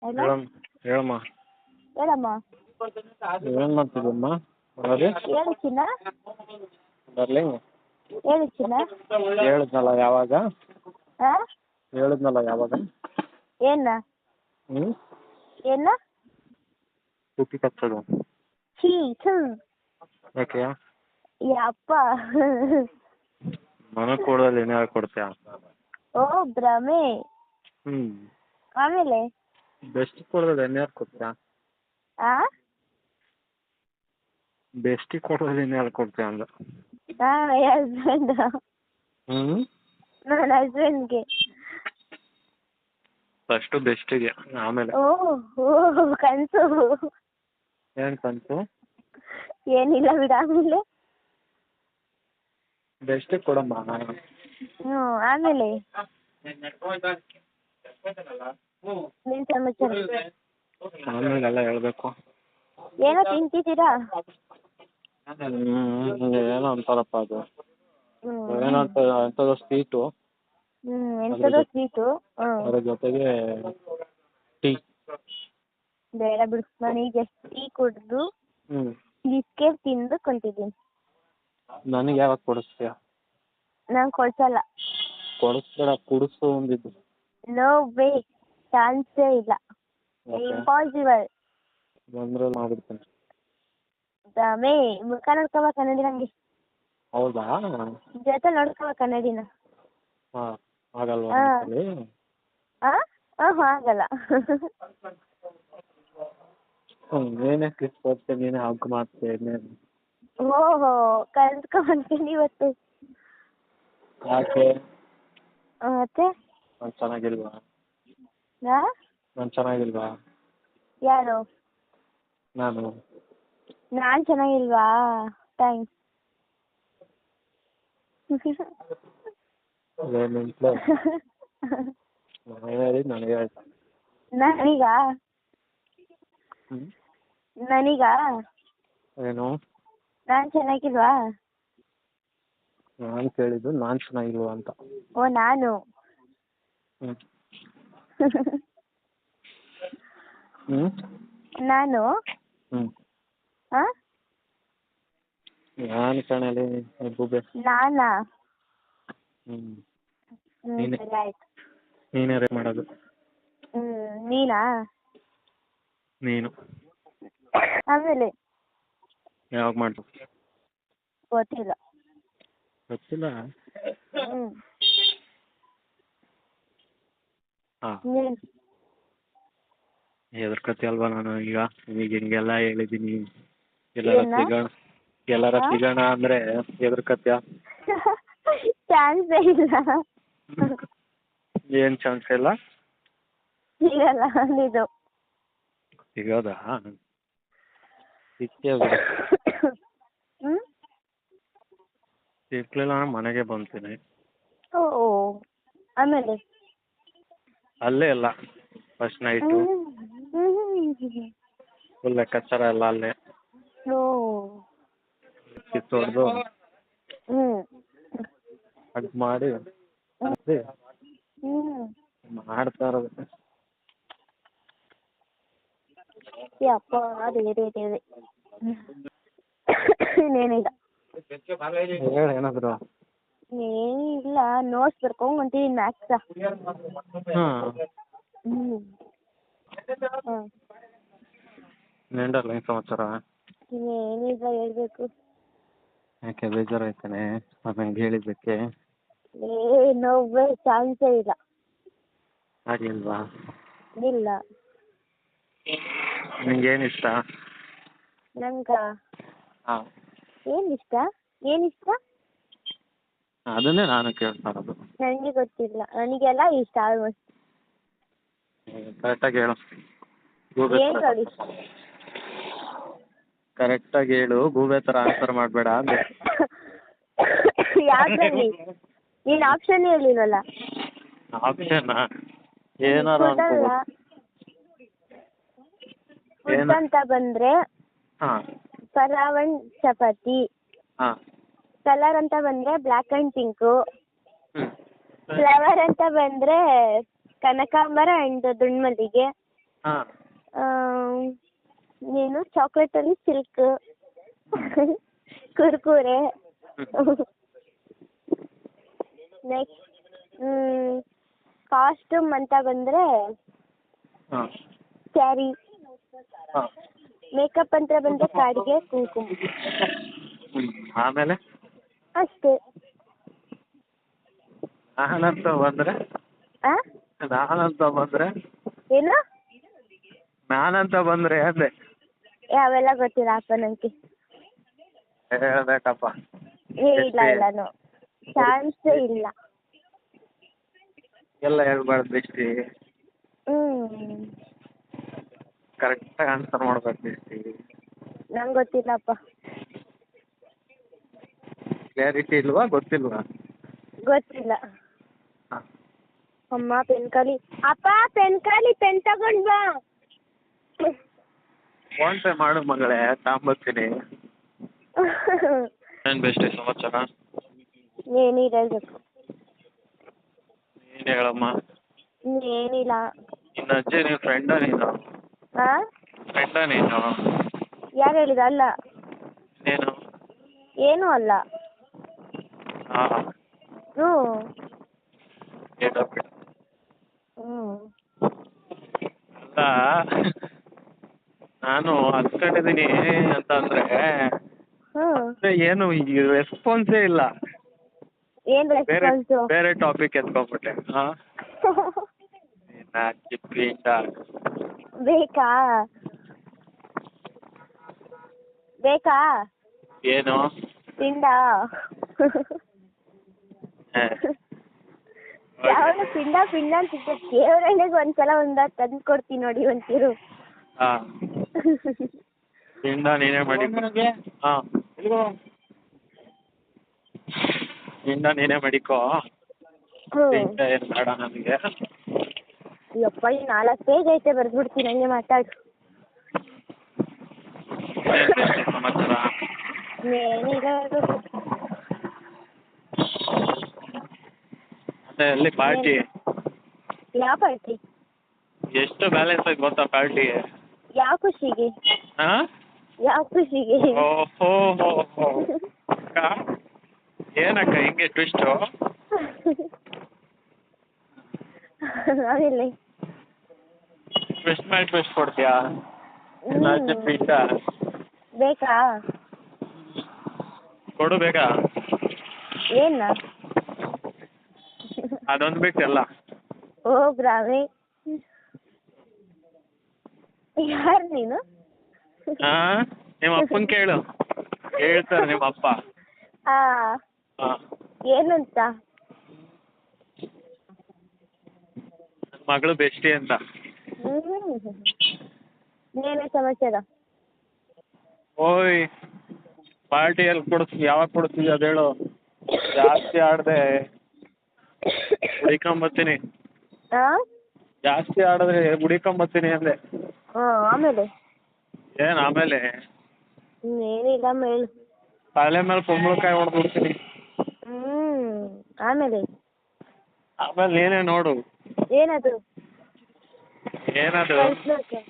Hello, ಹೇಳಮ್ಮ. ಹೇಳಮ್ಮ. ಏನು ಮಾಡ್ತಿದ್ದೀಮ್ಮ? ಬರೋದಿ ಹೇಳು ಚಿನ್ನ. ಬರಲಿ. ಹೇಳು ಚಿನ್ನ. ಹೇಳಿದ್ನಲ್ಲ ಯಾವಾಗ? ಹಾಂ, ಹೇಳಿದ್ನಲ್ಲ ಯಾವಾಗ? ಏನ ಹ್ಞೂ ಏನ ಕುಟ್ಟಿ ಕಚ್ಚೋದು ಛೀ ಥು ಯಾಕೆ? ಯಪ್ಪ. ನನಗೆ ಕೊಡೋದಲ್ಲಿ ಏನೇ ಕೊಡ್ತೀಯಾ? ಓ ಭ್ರಮೆ. ಹ್ಞೂ ಆಮೇಲೆ ಬೆಸ್ಟ್ ಕೊಡೋದು ಎನ್ಯಾರು ಕೊಡ್ತೀಯಾ? ಆ ಬೆಸ್ಟಿಗೆ ಕೊಡೋದು ಎನ್ಯಾರು ಕೊಡ್ತೀಯಾ ಅಂದ. ಹಾಂ, ಹಸ್ಬೆಂಡ್. ಹ್ಞೂ ನನ್ನ ಹಸ್ಬೆಂಡ್ಗೆ. ಫಸ್ಟು ಬೆಸ್ಟಿಗೆ, ಆಮೇಲೆ ಓ ಓ ಕನಸು. ಏನು ಕನಸು? ಏನಿಲ್ಲ ಬಿಡ. ಆಮೇಲೆ ಬೆಸ್ಟಿಗೆ ಕೊಡಮ್ಮ. ಹ್ಞೂ ಆಮೇಲೆ ನಿನ್ನ ಸಮಾಚಾರ. ಆಮೇಲೆಲ್ಲ ಹೇಳ್ಬೇಕು. ಏನೋ ತಿಂತಿದ್ದೀರಾ? ಏನೋ ಅಂತಾರಪ್ಪ ಅದು, ಏನೋ ಅಂತ ಎಂಥದೋ ಸ್ವೀಟು. ಎಂಥದೋ ಸ್ವೀಟು. ಅದ್ರ ಜೊತೆಗೆ ಟೀ. ಬೇಡ ಬಿಡು, ನಾನು ಈಗ ಜಸ್ಟ್ ಟೀ ಕುಡಿದು ಬಿಸ್ಕೆಟ್ ತಿಂದು ಕುಂತಿದ್ದೀನಿ. ನನಗೆ ಯಾವಾಗ ಕೊಡಿಸ್ತೀಯ? ನಾನು ಕೊಡ್ಸಲ್ಲ. ಕೊಡಿಸ್ಬೇಡ, ಕುಡಿಸು ಅಂದಿದ್ದು. ನೋ ವೇ, ಚಾನ್ಸೇ ಇಲ್ಲ. ಇಂಪಾಸಿಬಲ್. ಬಂದ್ರೆ ಮಾಡ್ಬಿಡ್ತೀನಿ. ಮೇ ಮುಖ ನೋಡ್ಕೋಬ ಕನ್ನಡಿ ನಂಗೆ. ಹೌದಾ? ಜೊತೆ ನೋಡ್ಕೋಬ ಕನ್ನಡಿನ. ಹಾಂ, ಆಗಲ್ವಾ? ಹಾಂ ಆಗಲ್ಲ. ನೀನೇ ಕಿಸ್ ಕೊಡ್ತೀನಿ, ನೀನೇ ಹಗ್ ಮಾಡ್ತೀನಿ. ಓಹೋ, ಕಲ್ತ್ಕೊಂತೀನಿ ಇವತ್ತು. ಯಾಕೆ? ಮತ್ತೆ ನಾನು ಚೆನ್ನಾಗಿಲ್ವಾ? ಹಾಂ, ನಾನು ಚೆನ್ನಾಗಿಲ್ವಾ? ಯಾರು? ನಾನು ಚೆನ್ನಾಗಿಲ್ವಾ? ಥ್ಯಾಂಕ್ಸ್. ಏನಿಂತಲೇ ನನಗೆ ಹೇಳಿ ನನಗೆ ಹೇಳ್ತಾ. ನನಗಾ? ಏನು? ನಾನು ಚೆನ್ನಾಗಿಲ್ವಾ? ನಾನು ಕೇಳಿದ್ದು ನಾನು ಚೆನ್ನಾಗಿಲ್ವಾ ಅಂತ. ಓ ನಾನು. ನಾನು ಹಾಂ, ನಾನು ಕಣಲೆ ಬುಬೆ. ನಾನಾ? ನೀನೇ ಸರಿ ಆಯ್ತು. ನೀನೇ ರೇಪ್ ಮಾಡೋದು. ನೀನಾ? ನೀನು ಆಮೇಲೆ ಯಾವಾಗ ಮಾಡು? ಗೊತ್ತಿಲ್ಲ. ಗೊತ್ತಿಲ್ಲ? ಹಾಂ, ಹೆದರ್ಕತಿ ಅಲ್ವಾ ನಾನು ಈಗ ಹಿಂಗೆಲ್ಲ ಹೇಳಿದ್ದೀನಿ. ಎಲ್ಲಾರ ಸಿಗೋಣ ಅಂದರೆ ಹೆದರ್ಕತ್ಯಾ? ಚಾನ್ಸೇ ಇಲ್ಲ. ಏನು ಚಾನ್ಸ್ ಇಲ್ಲ? ಸಿಗಲ್ಲ ಅಂದಿದ್ದು. ಸಿಗೋದಾ? ಸಿಕ್ಕೇ ಬಿಡು. ಸಿಕ್ಕಲಿಲ್ಲ ನಾನು ಮನೆಗೆ ಬಂತೀನಿ. ಓ ಆಮೇಲೆ ಅಲ್ಲೇ ಅಲ್ಲ, ಫಸ್ಟ್ ನೈಟು ಫುಲ್ ಲೆಕ್ಕಾಚಾರ ಎಲ್ಲ ಅಲ್ಲೇ ಕಿಸ್ ಹೊಡೆದು ಹಗ್ ಮಾಡಿ ಮಾಡ್ತಾ ಇರೋದು. ಯಪ್ಪ ದೇವ್ರೇ ಇನ್ನೇನಿಲ್ಲ. ಹೇಳು ಏನಾದ್ರು. ಏನಿಲ್ಲ, ನೋಟ್ಸ್ ಬರ್ಕೊಂಡು ಹೊಂಟಿದ್ದೀನಿ ಮ್ಯಾಥ್ಸ. ನೆಂಡಲ್ಲ ಏನು ಸಮಾಚಾರ? ಏನಿಲ್ಲ, ಹೇಳ್ಬೇಕು. ಯಾಕೆ ಬೇಜಾರಾಯ್ತಾನೆ ನಂಗೆ ಹೇಳಿದ್ದಕ್ಕೆ? ನೋವೇ ಚಾನ್ಸೇ ಇಲ್ಲ. ಆಗಿಲ್ವಾ? ಇಲ್ಲ. ನಿಂಗೇನು ಇಷ್ಟ? ನಂಗೆ ಹಾಂ, ಏನಿಷ್ಟ? ಅದನ್ನೇ ನಾನು ಕೇಳ್ತಾ ಇರೋದು. ನನಗೆ ಗೊತ್ತಿಲ್ಲ, ನನಗೆಲ್ಲ ಇಷ್ಟ ಆಲ್ಮೋಸ್ಟ್. ಕರೆಕ್ಟಾಗಿ ಹೇಳು. ಏನು ನೋಡಿ? ಕರೆಕ್ಟಾಗಿ ಹೇಳು, ಗೂಬೆ ಥರ ಆನ್ಸರ್ ಮಾಡಬೇಡ ಅಂದೆ. ಯಾವ್ದ್ರಲ್ಲಿ? ನೀನು ಆಪ್ಷನ್ ಹೇಳಿಲ್ವಲ್ಲ. ಆಪ್ಷನ್ನಾ? ಏನಾರು ಅನ್ಕೋಬೋದು. ಫುಡ್ ಅಂತ ಬಂದರೆ ಪಲಾವ್ ಅಂಡ್ ಚಪಾತಿ. ಕಲರ್ ಅಂತ ಬಂದರೆ ಬ್ಲ್ಯಾಕ್ ಆ್ಯಂಡ್ ಪಿಂಕು. ಫ್ಲವರ್ ಅಂತ ಬಂದರೆ ಕನಕಾಂಬರ ಆ್ಯಂಡ್ ದುಂಡು ಮಲ್ಲಿಗೆ. ಹಾಂ ಏನು ಚಾಕ್ಲೇಟಲ್ಲಿ ಸಿಲ್ಕ್ ಕುರ್ಕುರೆ ನೆಕ್ಸ್ಟ್ ಕಾಸ್ಟ್ಯೂಮ್ ಅಂತ ಬಂದರೆ ಹಾಂ ಸ್ಯಾರಿ ಹಾಂ ಮೇಕಪ್ ಅಂತ ಬಂದರೆ ಕಾಡಿಗೆ ಕುಂಕುಮ ಆಮೇಲೆ ಅಷ್ಟೇ. ನಾನಂತ ಬಂದರೆ ಆ ನಾನಂತ ಬಂದರೆ ಏನು ನಾನಂತ ಬಂದರೆ ಅಂದೆ. ಅವೆಲ್ಲ ಗೊತ್ತಿಲ್ಲ ಅಪ್ಪ ನನಗೆ. ಹೇಳ್ಬೇಕಪ್ಪ. ಇಲ್ಲ ಇಲ್ಲ ನೋ ಚಾನ್ಸೇ ಇಲ್ಲ. ಎಲ್ಲ ಹೇಳ್ಬಾರ್ದು ದೃಷ್ಟಿ. ಕರೆಕ್ಟಾಗಿ ಆನ್ಸರ್ ಮಾಡ್ಬೇಕು ದೃಷ್ಟಿ. ನಂಗೆ ಗೊತ್ತಿಲ್ಲಪ್ಪ. ಕ್ಲಾರಿಟಿ ಇಲ್ವಾ ಗೊತ್ತಿಲ್ವಾ? ಗೊತ್ತಿಲ್ಲ. ಹಾಂ ಅಮ್ಮ ಪೆನ್ ಖಾಲಿ. ಅಪ್ಪ ಪೆನ್ ಖಾಲಿ, ಪೆನ್ ತಗೊಂಡ್ ಬಾ. ಫೋನ್ ಪೇ ಮಾಡು ಮಗಳೇ, ತಗೊಂಬರ್ತೀನಿ. ಏನು ಬೆಸ್ಟಿ ಸಮಾಚಾರ? ಏನಿಲ್ಲ ಹೇಳ್ಬೇಕು. ನೀನು ಹೇಳಮ್ಮ. ಏನಿಲ್ಲ. ನಿನ್ನ ಅಜ್ಜಿ ನೀನು ಫ್ರೆಂಡ ನೀನು? ಹಾಂ ಫ್ರೆಂಡ ನೀನು? ಯಾರು ಹೇಳಿದ? ಅಲ್ಲ. ನೀನು? ಏನೂ ಅಲ್ಲ. ಹಾಂ ಹ್ಞೂ ಏನೋ ಬಿಡು. ಹ್ಞೂ ಅಲ್ಲ ನಾನು ಹತ್ಕೊಂಡಿದ್ದೀನಿ ಅಂತ ಅಂದರೆ ಹ್ಞೂ ಏನು ರೆಸ್ಪಾನ್ಸೇ ಇಲ್ಲ. ಏನು ಬೇರೆ ರೆಸ್ಪಾನ್ಸು? ಬೇರೆ ಟಾಪಿಕ್ ಎತ್ಕೊಂಡ್ಬಿಟ್ಟೆ. ಹಾಂ ಚಿಪ್ಪಿಂದ ಬೇಕಾ ಬೇಕಾ ಏನು ತಿಂಡ ಹಾಂ ಯಾವಾಗ ಪಿಂಡ ಪಿಂಡ ಅಂತ ದೇವರಣ್ಣಗೆ ಒಂದ್ಸಲ ತಂದು ಕೊಡ್ತೀನಿ ನೋಡಿ ಒಂಚೂರು. ಹಾಂ ತಿಂಡ ನೀನೇ ಮಾಡಿ. ಹಾಂ ತಿಂಡ ನೀನೇ ಮಾಡಿಕೋ. ತಿಂಡ ಏನು ಬೇಡ ನನಗೆ. ಯಪ್ಪ ಈ 4 ಪೇಜ್ ಐತೆ ಬರ್ದ್ಬಿಡ್ತೀನಿ ಹಂಗೆ ಮಾತಾಡು. ಸಮಾಚಾರ? ಏನಿಲ್ಲ ಹೇಳ್ಬೇಕು. ಮತ್ತೆ ಎಲ್ಲಿ ಪಾರ್ಟಿ? ಯಾವ ಪಾರ್ಟಿ? ಎಷ್ಟು ಬ್ಯಾಲೆನ್ಸ್ ಆಗಿ ಗೊತ್ತಾ ಪಾರ್ಟಿಗೆ? ಯಾವ ಖುಷಿಗೆ? ಹಾಂ ಯಾವ ಖುಷಿಗೆ? ಓಹೋ ಅಕ್ಕ ಏನಕ್ಕ ಹಿಂಗೆ ಟ್ವಿಸ್ಟು? ಆಮೇಲೆ ಟ್ವಿಸ್ಟ್ ಮಾಡಿ ಟ್ವಿಸ್ಟ್ ಕೊಡ್ತೀಯಾ? ಪಿಂಡ ಬೇಕಾ? ಕೊಡು ಬೇಗ. ಏನ? ಅದೊಂದು ಬಿಟ್ಟೆಲ್ಲ. ಹೋಗ್ರಾವೆ. ಯಾರು ನೀನು? ಹಾಂ ನಿಮ್ಮ ಅಪ್ಪನ ಕೇಳು, ಹೇಳ್ತಾರೆ ನಿಮ್ಮ ಅಪ್ಪ. ಹಾಂ ಹಾಂ ಏನಂತ? ಮಗಳು ಬೆಸ್ಟಿ ಅಂತ. ಏನೇ ಸಮಾಚಾರ? ಓಯ್ ಪಾರ್ಟಿ ಎಲ್ಲಿ ಕೊಡಿಸ್ತೀವಿ, ಯಾವಾಗ ಕೊಡಿಸ್ತೀವಿ ಅದು ಹೇಳು. ಜಾಸ್ತಿ ಆಡದೆ ಹುಡಿಕೊಂಬತ್ತೀನಿ. ಹಾಂ ಜಾಸ್ತಿ ಆಡಿದ್ರೆ ಹುಡಿಕೊಂಬತ್ತೀನಿ ಅಂದೆ. ಹಾಂ ಆಮೇಲೆ ಏನು ಆಮೇಲೆ? ಏನಿಲ್ಲ ಮೇಳು. ತಲೆ ಮೇಲೆ ಕುಂಬಳಕಾಯಿ ಹೊಡೆದು ಬಿಡ್ತೀನಿ. ಆಮೇಲೆ ಆಮೇಲೆ ನೀನೇ ನೋಡು. ಏನದು? ಏನದು? ಕಳಿಸ್ಬೇಕಾ?